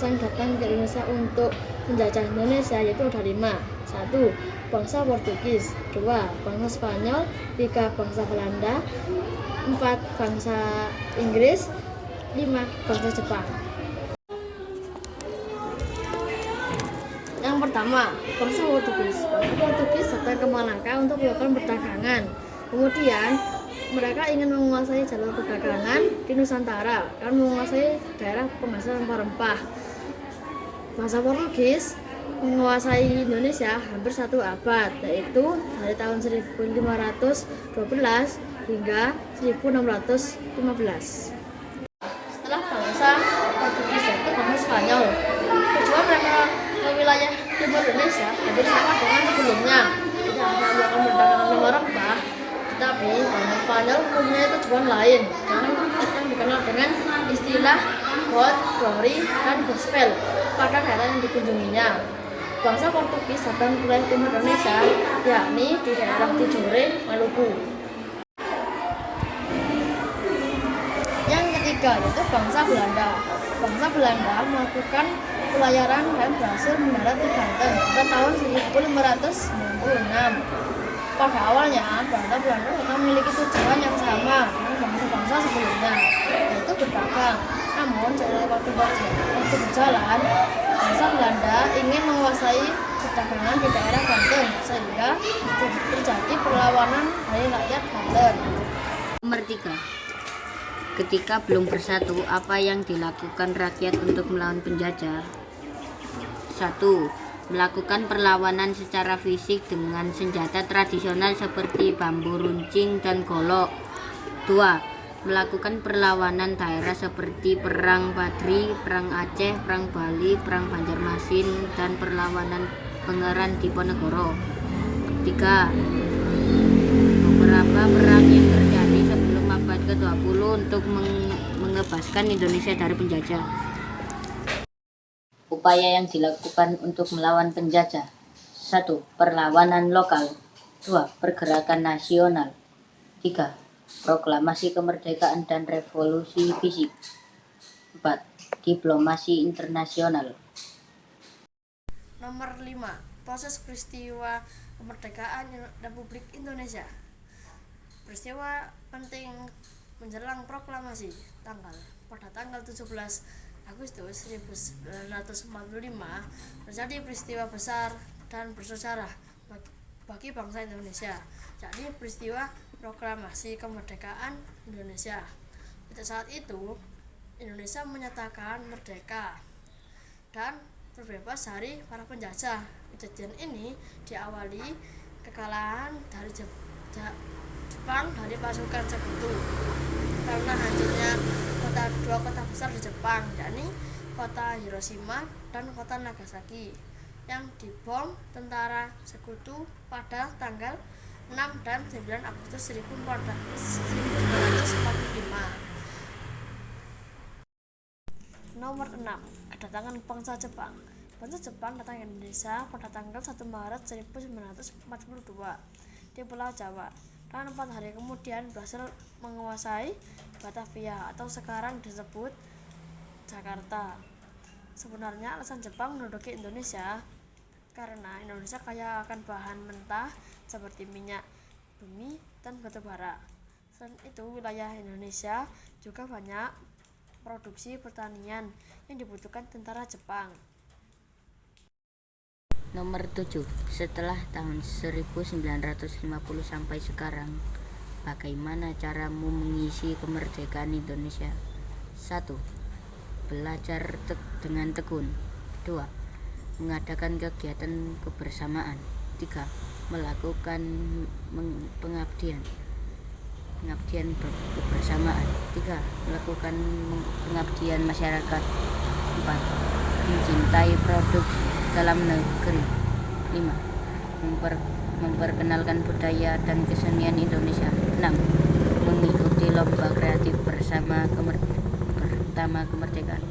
bangsa yang datang ke Indonesia untuk menjajah Indonesia yaitu ada 5. 1. Bangsa Portugis. 2. Bangsa Spanyol. 3. Bangsa Belanda. 4. Bangsa Inggris. 5. Bangsa Jepang. Yang pertama, bangsa Portugis. Bangsa Portugis datang ke Malaka untuk melakukan perdagangan. Kemudian mereka ingin menguasai jalur perdagangan di Nusantara dan menguasai daerah penghasil rempah-rempah. Bangsa Portugis menguasai Indonesia hampir 1 abad, yaitu dari tahun 1512 hingga 1615. Setelah bangsa Portugis yaitu bangsa Spanyol, tujuan mereka ke wilayah timur Indonesia hampir sama dengan sebelumnya, tidak hanya melakukan perdagangan rempah-rempah, tetapi bangsa Spanyol mempunyai tujuan lain yang dikenal dengan istilah God, Glory, dan Gospel pada daerah yang dikunjunginya. Bangsa Portugis datang ke wilayah timur Indonesia, yakni di daerah Tidore, Maluku. Yang ketiga yaitu bangsa Belanda. Bangsa Belanda melakukan pelayaran dan berhasil mendarat di Banten pada tahun 1596. Pada awalnya, Belanda memiliki tujuan yang sama dengan bangsa-bangsa sebelumnya, yaitu berdagang. Namun, seiring waktu berjalan, bangsa Belanda ingin menguasai perdagangan di daerah Banten, sehingga terjadi perlawanan dari rakyat Banten. Nomor 3. Ketika belum bersatu, apa yang dilakukan rakyat untuk melawan penjajah? 1. Melakukan perlawanan secara fisik dengan senjata tradisional seperti bambu runcing dan golok. 2. Melakukan perlawanan daerah seperti Perang Padri, Perang Aceh, Perang Bali, Perang Banjarmasin, dan perlawanan Pangeran Diponegoro. 3. Beberapa perang yang terjadi sebelum abad ke-20 untuk mengebaskan Indonesia dari penjajah. Upaya yang dilakukan untuk melawan penjajah. 1. Perlawanan lokal. 2. Pergerakan nasional. 3. Proklamasi kemerdekaan dan revolusi fisik. 4. Diplomasi internasional. Nomor 5. Proses peristiwa kemerdekaan Republik Indonesia. Peristiwa penting menjelang proklamasi pada tanggal 17 Agustus 1945 terjadi peristiwa besar dan bersejarah bagi bangsa Indonesia, yakni peristiwa proklamasi kemerdekaan Indonesia. Pada saat itu, Indonesia menyatakan merdeka dan berbebas dari para penjajah. Kejadian ini diawali kekalahan dari Jepang dari pasukan Sekutu karena hancurnya dua kota besar di Jepang, yakni kota Hiroshima dan kota Nagasaki yang dibom tentara Sekutu pada tanggal 6 dan 9 Agustus 1945. Nomor 6. Kedatangan bangsa Jepang. Bangsa Jepang datang ke Indonesia pada tanggal 1 Maret 1942 di Pulau Jawa, dan 4 hari kemudian berhasil menguasai Batavia atau sekarang disebut Jakarta. Sebenarnya alasan Jepang menduduki Indonesia karena Indonesia kaya akan bahan mentah seperti minyak bumi dan batu bara. Selain itu, wilayah Indonesia juga banyak produksi pertanian yang dibutuhkan tentara Jepang. Nomor 7. Setelah tahun 1950 sampai sekarang, bagaimana caramu mengisi kemerdekaan Indonesia? 1. Belajar dengan tekun. 2. Mengadakan kegiatan kebersamaan. 3. Melakukan pengabdian kebersamaan. 3. Melakukan pengabdian masyarakat. 4. Mencintai produk dalam negeri. 5. Memperkenalkan budaya dan kesenian Indonesia. 6. Mengikuti lomba kreatif bersama kemerdekaan.